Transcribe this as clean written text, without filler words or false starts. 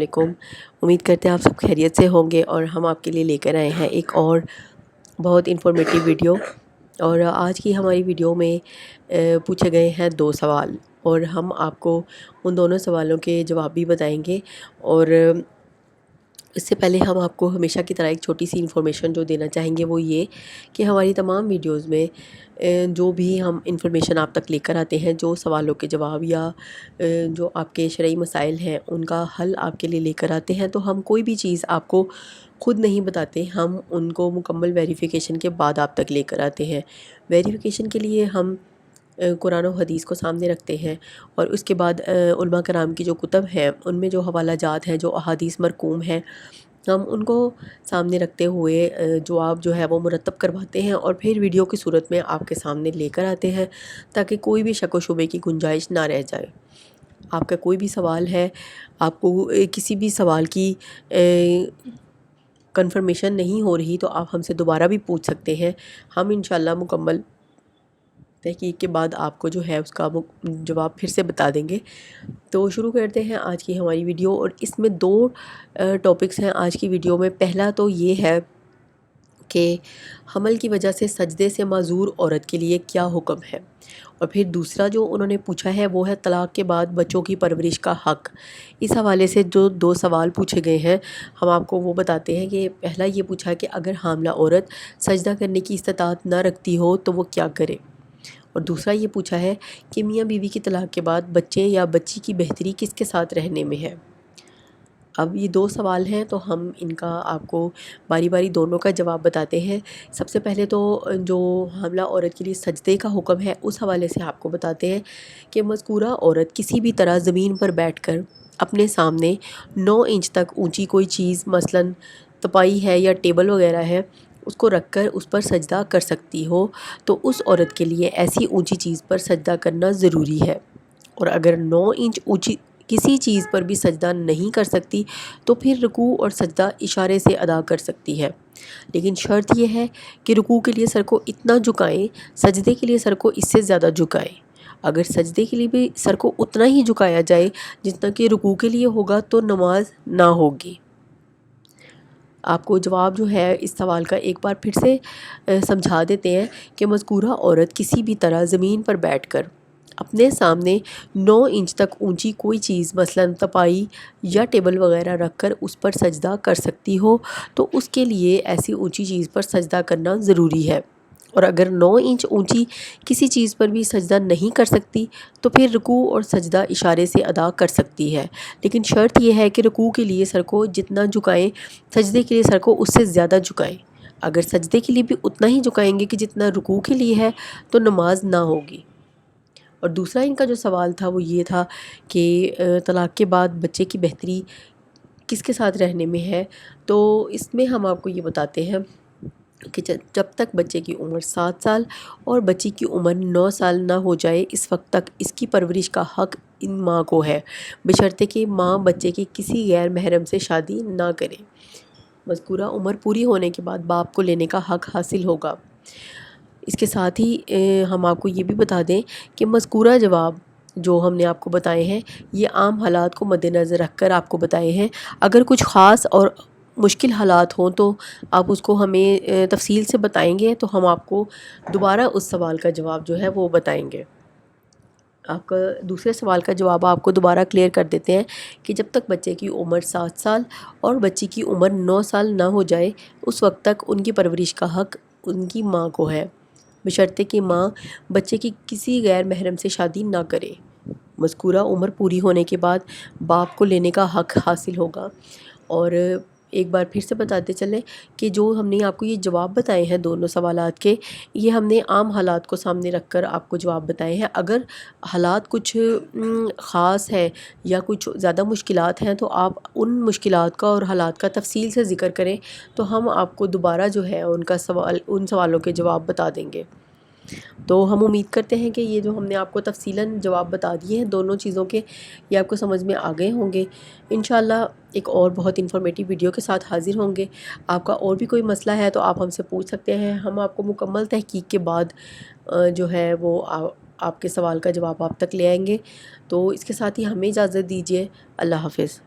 علیکم، امید کرتے ہیں آپ سب خیریت سے ہوں گے اور ہم آپ کے لیے لے کر آئے ہیں ایک اور بہت انفارمیٹیو ویڈیو۔ اور آج کی ہماری ویڈیو میں پوچھے گئے ہیں 2 سوال اور ہم آپ کو ان دونوں سوالوں کے جواب بھی بتائیں گے۔ اور اس سے پہلے ہم آپ کو ہمیشہ کی طرح ایک چھوٹی سی انفارمیشن جو دینا چاہیں گے وہ یہ کہ ہماری تمام ویڈیوز میں جو بھی ہم انفارمیشن آپ تک لے کر آتے ہیں، جو سوالوں کے جواب یا جو آپ کے شرعی مسائل ہیں ان کا حل آپ کے لیے لے کر آتے ہیں، تو ہم کوئی بھی چیز آپ کو خود نہیں بتاتے، ہم ان کو مکمل ویریفیکیشن کے بعد آپ تک لے کر آتے ہیں۔ ویریفیکیشن کے لیے ہم قرآن و حدیث کو سامنے رکھتے ہیں اور اس کے بعد علماء کرام کی جو کتب ہیں ان میں جو حوالہ جات ہیں، جو احادیث مرقوم ہیں، ہم ان کو سامنے رکھتے ہوئے جواب جو ہے وہ مرتب کرواتے ہیں اور پھر ویڈیو کی صورت میں آپ کے سامنے لے کر آتے ہیں تاکہ کوئی بھی شک و شبے کی گنجائش نہ رہ جائے۔ آپ کا کوئی بھی سوال ہے، آپ کو کسی بھی سوال کی کنفرمیشن نہیں ہو رہی تو آپ ہم سے دوبارہ بھی پوچھ سکتے ہیں، ہم انشاءاللہ مکمل تحقیق کے بعد آپ کو جو ہے اس کا جواب پھر سے بتا دیں گے۔ تو شروع کرتے ہیں آج کی ہماری ویڈیو، اور اس میں 2 ٹاپکس ہیں آج کی ویڈیو میں۔ پہلا تو یہ ہے کہ حمل کی وجہ سے سجدے سے معذور عورت کے لیے کیا حکم ہے، اور پھر دوسرا جو انہوں نے پوچھا ہے وہ ہے طلاق کے بعد بچوں کی پرورش کا حق۔ اس حوالے سے جو 2 سوال پوچھے گئے ہیں ہم آپ کو وہ بتاتے ہیں کہ پہلا یہ پوچھا کہ اگر حاملہ عورت سجدہ کرنے کی استطاعت نہ رکھتی ہو تو وہ کیا کرے، اور دوسرا یہ پوچھا ہے کہ میاں بیوی کی طلاق کے بعد بچے یا بچی کی بہتری کس کے ساتھ رہنے میں ہے۔ اب یہ 2 سوال ہیں تو ہم ان کا آپ کو باری باری دونوں کا جواب بتاتے ہیں۔ سب سے پہلے تو جو حاملہ عورت کے لیے سجدے کا حکم ہے اس حوالے سے آپ کو بتاتے ہیں کہ مذکورہ عورت کسی بھی طرح زمین پر بیٹھ کر اپنے سامنے 9 انچ تک اونچی کوئی چیز، مثلاً تپائی ہے یا ٹیبل وغیرہ ہے، اس کو رکھ کر اس پر سجدہ کر سکتی ہو، تو اس عورت کے لیے ایسی اونچی چیز پر سجدہ کرنا ضروری ہے۔ اور اگر 9 انچ اونچی کسی چیز پر بھی سجدہ نہیں کر سکتی تو پھر رکوع اور سجدہ اشارے سے ادا کر سکتی ہے، لیکن شرط یہ ہے کہ رکوع کے لیے سر کو اتنا جھکائیں، سجدے کے لیے سر کو اس سے زیادہ جھکائیں۔ اگر سجدے کے لیے بھی سر کو اتنا ہی جھکایا جائے جتنا کہ رکوع کے لیے ہوگا تو نماز نہ ہوگی۔ آپ کو جواب جو ہے اس سوال کا ایک بار پھر سے سمجھا دیتے ہیں کہ مذکورہ عورت کسی بھی طرح زمین پر بیٹھ کر اپنے سامنے 9 انچ تک اونچی کوئی چیز، مثلاً تپائی یا ٹیبل وغیرہ رکھ کر اس پر سجدہ کر سکتی ہو، تو اس کے لیے ایسی اونچی چیز پر سجدہ کرنا ضروری ہے۔ اور اگر 9 انچ اونچی کسی چیز پر بھی سجدہ نہیں کر سکتی تو پھر رکوع اور سجدہ اشارے سے ادا کر سکتی ہے، لیکن شرط یہ ہے کہ رکوع کے لیے سر کو جتنا جھکائیں، سجدے کے لیے سر کو اس سے زیادہ جھکائیں۔ اگر سجدے کے لیے بھی اتنا ہی جھکائیں گے کہ جتنا رکوع کے لیے ہے تو نماز نہ ہوگی۔ اور دوسرا ان کا جو سوال تھا وہ یہ تھا کہ طلاق کے بعد بچے کی بہتری کس کے ساتھ رہنے میں ہے، تو اس میں ہم آپ کو یہ بتاتے ہیں کہ جب تک بچے کی عمر 7 سال اور بچی کی عمر 9 سال نہ ہو جائے اس وقت تک اس کی پرورش کا حق ان ماں کو ہے، بشرطے کہ ماں بچے کی کسی غیر محرم سے شادی نہ کرے۔ مذکورہ عمر پوری ہونے کے بعد باپ کو لینے کا حق حاصل ہوگا۔ اس کے ساتھ ہی ہم آپ کو یہ بھی بتا دیں کہ مذکورہ جواب جو ہم نے آپ کو بتائے ہیں یہ عام حالات کو مد نظر رکھ کر آپ کو بتائے ہیں۔ اگر کچھ خاص اور مشکل حالات ہوں تو آپ اس کو ہمیں تفصیل سے بتائیں گے تو ہم آپ کو دوبارہ اس سوال کا جواب جو ہے وہ بتائیں گے۔ آپ کا دوسرے سوال کا جواب آپ کو دوبارہ کلیئر کر دیتے ہیں کہ جب تک بچے کی عمر 7 سال اور بچی کی عمر 9 سال نہ ہو جائے اس وقت تک ان کی پرورش کا حق ان کی ماں کو ہے، بشرطے کہ ماں بچے کی کسی غیر محرم سے شادی نہ کرے۔ مذکورہ عمر پوری ہونے کے بعد باپ کو لینے کا حق حاصل ہوگا۔ اور ایک بار پھر سے بتاتے چلیں کہ جو ہم نے آپ کو یہ جواب بتائے ہیں دونوں سوالات کے، یہ ہم نے عام حالات کو سامنے رکھ کر آپ کو جواب بتائے ہیں۔ اگر حالات کچھ خاص ہیں یا کچھ زیادہ مشکلات ہیں تو آپ ان مشکلات کا اور حالات کا تفصیل سے ذکر کریں تو ہم آپ کو دوبارہ جو ہے ان سوالوں کے جواب بتا دیں گے۔ تو ہم امید کرتے ہیں کہ یہ جو ہم نے آپ کو تفصیلاً جواب بتا دیے ہیں دونوں چیزوں کے، یہ آپ کو سمجھ میں آ گئے ہوں گے۔ انشاءاللہ ایک اور بہت انفارمیٹیو ویڈیو کے ساتھ حاضر ہوں گے۔ آپ کا اور بھی کوئی مسئلہ ہے تو آپ ہم سے پوچھ سکتے ہیں، ہم آپ کو مکمل تحقیق کے بعد جو ہے وہ آپ کے سوال کا جواب آپ تک لے آئیں گے۔ تو اس کے ساتھ ہی ہمیں اجازت دیجیے، اللہ حافظ۔